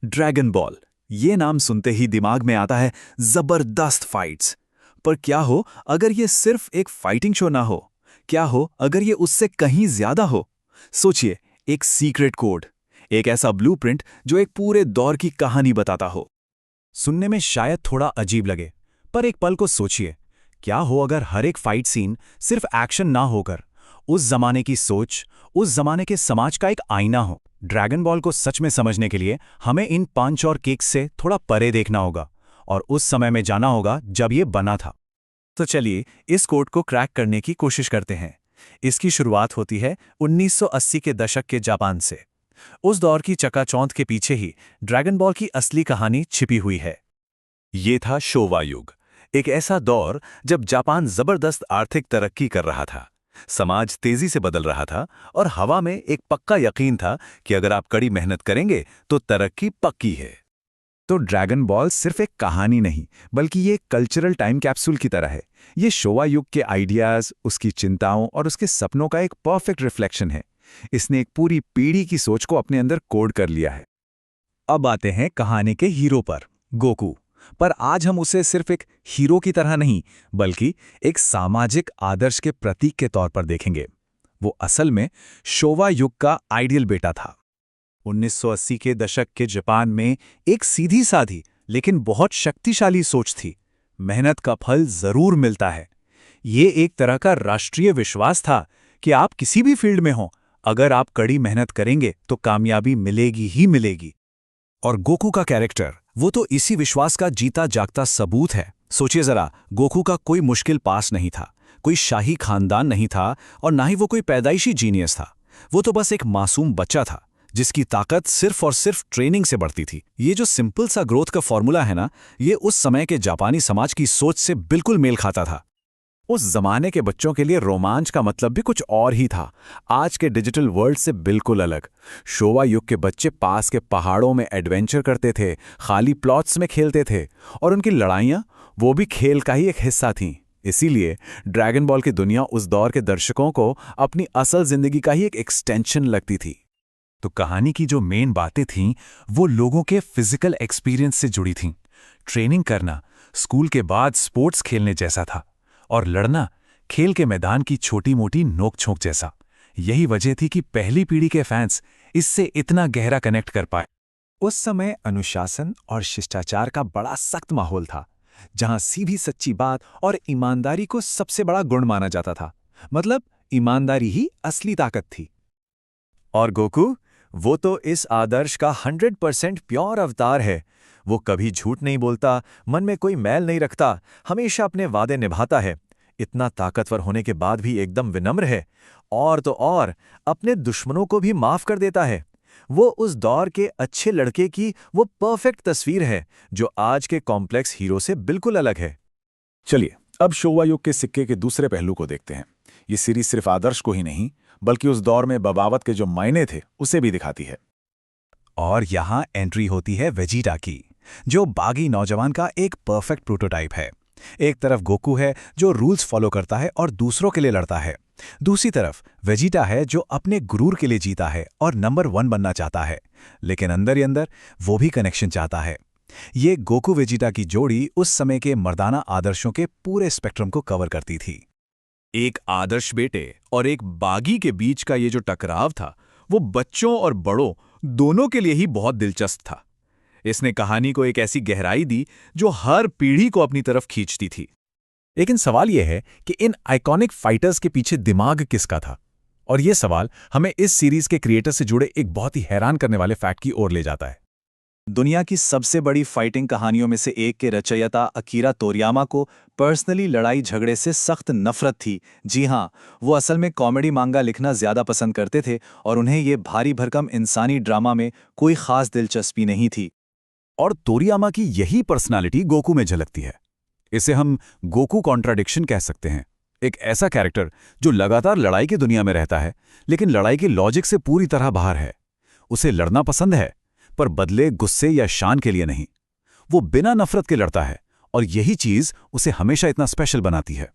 Dragon ball, ये नाम सुनते ही दिमाग में आता है जबरदस्त फाइट्स। पर क्या हो अगर ये सिर्फ एक फाइटिंग शो ना हो? क्या हो अगर ये उससे कहीं ज्यादा हो? सोचिए, एक सीक्रेट कोड, एक ऐसा ब्लूप्रिंट जो एक पूरे दौर की कहानी बताता हो। सुनने में शायद थोड़ा अजीब लगे, पर एक पल को सोचिए, क्या हो अगर हर एक फाइट सीन सिर्फ एक्शन ना होकर उस जमाने की सोच, उस जमाने के समाज का एक आईना हो। ड्रैगन बॉल को सच में समझने के लिए हमें इन पंच और किक्स से थोड़ा परे देखना होगा और उस समय में जाना होगा जब ये बना था। तो चलिए इस कोड को क्रैक करने की कोशिश करते हैं। इसकी शुरुआत होती है 1980 के दशक के जापान से। उस दौर की चकाचौंध के पीछे ही ड्रैगन बॉल की असली कहानी छिपी हुई है। ये था शोवा युग, एक ऐसा दौर जब जापान जबरदस्त आर्थिक तरक्की कर रहा था, समाज तेजी से बदल रहा था और हवा में एक पक्का यकीन था कि अगर आप कड़ी मेहनत करेंगे तो तरक्की पक्की है। तो ड्रैगन बॉल सिर्फ एक कहानी नहीं, बल्कि ये कल्चरल टाइम कैप्सूल की तरह है। ये शोवा युग के आइडियाज, उसकी चिंताओं और उसके सपनों का एक परफेक्ट रिफ्लेक्शन है। इसने एक पूरी पीढ़ी की सोच को अपने अंदर कोड कर लिया है। अब आते हैं कहानी के हीरो पर, गोकू। पर आज हम उसे सिर्फ एक हीरो की तरह नहीं, बल्कि एक सामाजिक आदर्श के प्रतीक के तौर पर देखेंगे। वो असल में शोवा युग का आइडियल बेटा था। 1980 के दशक के जापान में एक सीधी साधी लेकिन बहुत शक्तिशाली सोच थी, मेहनत का फल जरूर मिलता है। ये एक तरह का राष्ट्रीय विश्वास था कि आप किसी भी फील्ड में हों, अगर आप कड़ी मेहनत करेंगे तो कामयाबी मिलेगी ही मिलेगी। और गोकू का कैरेक्टर, वो तो इसी विश्वास का जीता जागता सबूत है। सोचिए जरा, गोकू का कोई मुश्किल पास नहीं था, कोई शाही खानदान नहीं था और ना ही वो कोई पैदाइशी जीनियस था। वो तो बस एक मासूम बच्चा था जिसकी ताकत सिर्फ और सिर्फ ट्रेनिंग से बढ़ती थी। ये जो सिंपल सा ग्रोथ का फॉर्मूला है ना, ये उस समय के जापानी समाज की सोच से बिल्कुल मेल खाता था। उस जमाने के बच्चों के लिए रोमांच का मतलब भी कुछ और ही था, आज के डिजिटल वर्ल्ड से बिल्कुल अलग। शोवा युग के बच्चे पास के पहाड़ों में एडवेंचर करते थे, खाली प्लॉट्स में खेलते थे और उनकी लड़ाइयाँ वो भी खेल का ही एक हिस्सा थीं। इसीलिए ड्रैगन बॉल की दुनिया उस दौर के दर्शकों को अपनी असल जिंदगी का ही एक एक्सटेंशन लगती थी। तो कहानी की जो मेन बातें थीं वो लोगों के फिजिकल एक्सपीरियंस से जुड़ी थीं। ट्रेनिंग करना स्कूल के बाद स्पोर्ट्स खेलने जैसा था और लड़ना खेल के मैदान की छोटी मोटी नोक-झोंक जैसा। यही वजह थी कि पहली पीढ़ी के फैंस इससे इतना गहरा कनेक्ट कर पाए। उस समय अनुशासन और शिष्टाचार का बड़ा सख्त माहौल था, जहां सीधी सच्ची बात और ईमानदारी को सबसे बड़ा गुण माना जाता था। मतलब ईमानदारी ही असली ताकत थी। और गोकू, वो तो इस आदर्श का 100% प्योर अवतार है। वो कभी झूठ नहीं बोलता, मन में कोई मैल नहीं रखता, हमेशा अपने वादे निभाता है। इतना ताकतवर होने के बाद भी एकदम विनम्र है और तो और अपने दुश्मनों को भी माफ कर देता है। वो उस दौर के अच्छे लड़के की वो परफेक्ट तस्वीर है जो आज के कॉम्प्लेक्स हीरो से बिल्कुल अलग है। चलिए अब शोवा युग के सिक्के के दूसरे पहलू को देखते हैं। ये सीरीज सिर्फ आदर्श को ही नहीं, बल्कि उस दौर में बगावत के जो मायने थे उसे भी दिखाती है। और यहाँ एंट्री होती है वेजिटा की, जो बागी नौजवान का एक परफेक्ट प्रोटोटाइप है। एक तरफ गोकू है जो रूल्स फॉलो करता है और दूसरों के लिए लड़ता है। दूसरी तरफ वेजिटा है जो अपने गुरूर के लिए जीता है और नंबर 1 बनना चाहता है, लेकिन अंदर ही अंदर वो भी कनेक्शन चाहता है। ये गोकू वेजिटा की जोड़ी उस समय के मर्दाना आदर्शों के पूरे स्पेक्ट्रम को कवर करती थी। एक आदर्श बेटे और एक बागी के बीच का ये जो टकराव था, वो बच्चों और बड़ों दोनों के लिए ही बहुत दिलचस्प था। इसने कहानी को एक ऐसी गहराई दी जो हर पीढ़ी को अपनी तरफ खींचती थी। लेकिन सवाल यह है कि इन आइकॉनिक फाइटर्स के पीछे दिमाग किसका था? और यह सवाल हमें इस सीरीज के क्रिएटर से जुड़े एक बहुत ही हैरान करने वाले फैक्ट की ओर ले जाता है। दुनिया की सबसे बड़ी फाइटिंग कहानियों में से एक के रचयिता अकीरा तोरियामा को पर्सनली लड़ाई झगड़े से सख्त नफरत थी। जी हाँ, वो असल में कॉमेडी मांगा लिखना ज्यादा पसंद करते थे और उन्हें ये भारी भरकम इंसानी ड्रामा में कोई खास दिलचस्पी नहीं थी। और तोरियामा की यही पर्सनालिटी गोकू में झलकती है। इसे हम गोकू कॉन्ट्राडिक्शन कह सकते हैं। एक ऐसा कैरेक्टर जो लगातार लड़ाई की दुनिया में रहता है, लेकिन लड़ाई के लॉजिक से पूरी तरह बाहर है। उसे लड़ना पसंद है, पर बदले, गुस्से या शान के लिए नहीं। वो बिना नफरत के लड़ता है और यही चीज उसे हमेशा इतना स्पेशल बनाती है।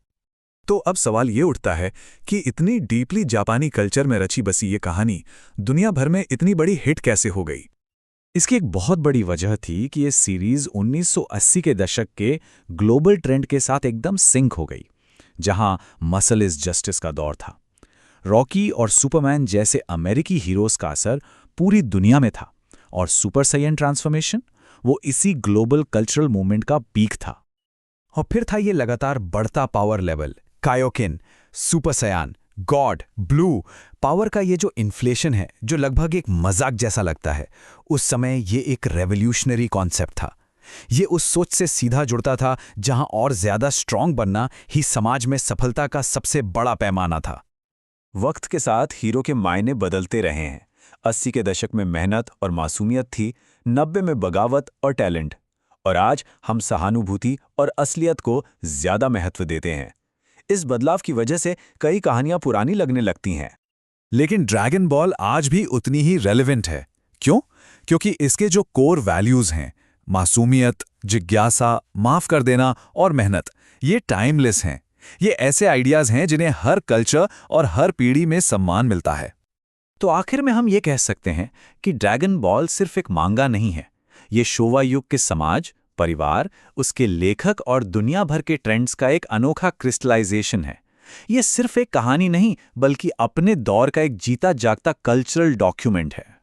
तो अब सवाल ये उठता है कि इतनी डीपली जापानी कल्चर में रची बसी ये कहानी दुनिया भर में इतनी बड़ी हिट कैसे हो गई? इसकी एक बहुत बड़ी वजह थी कि ये सीरीज 1980 के दशक के ग्लोबल ट्रेंड के साथ एकदम सिंक हो गई, जहां मसल इज जस्टिस का दौर था। रॉकी और सुपरमैन जैसे अमेरिकी हीरोज का असर पूरी दुनिया में था, और सुपर साइयन ट्रांसफॉर्मेशन वो इसी ग्लोबल कल्चरल मूवमेंट का पीक था। और फिर था ये लगातार बढ़ता पावर लेवल, कायोकिन, सुपर सयान, गॉड, ब्लू। पावर का ये जो इन्फ्लेशन है, जो लगभग एक मजाक जैसा लगता है, उस समय ये एक रेवोल्यूशनरी कॉन्सेप्ट था। ये उस सोच से सीधा जुड़ता था जहां और ज्यादा स्ट्रांग बनना ही समाज में सफलता का सबसे बड़ा पैमाना था। वक्त के साथ हीरो के मायने बदलते रहे हैं। 80 के दशक में मेहनत और मासूमियत थी, 90 में बगावत और टैलेंट, और आज हम सहानुभूति और असलियत को ज्यादा महत्व देते हैं। इस बदलाव की वजह से कई कहानियां पुरानी लगने लगती हैं। लेकिन ड्रैगन बॉल आज भी उतनी ही रेलेवेंट है। क्यों? क्योंकि इसके जो कोर वैल्यूज हैं, मासूमियत, जिज्ञासा, माफ कर देना और मेहनत, ये टाइमलेस हैं। ये ऐसे आइडियाज हैं जिन्हें हर कल्चर और हर पीढ़ी में सम्मान मिलता है। तो आखिर में हम ये कह सकते हैं कि ड्रैगन बॉल सिर्फ एक मांगा नहीं है। ये शोवा युग के समाज, परिवार, उसके लेखक और दुनिया भर के ट्रेंड्स का एक अनोखा क्रिस्टलाइजेशन है। ये सिर्फ एक कहानी नहीं, बल्कि अपने दौर का एक जीता जागता कल्चरल डॉक्यूमेंट है।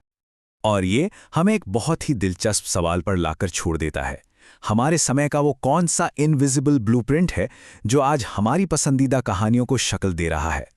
और ये हमें एक बहुत ही दिलचस्प सवाल पर लाकर छोड़ देता है। हमारे समय का वो कौन सा इनविजिबल ब्लूप्रिंट है जो आज हमारी पसंदीदा कहानियों को शक्ल दे रहा है?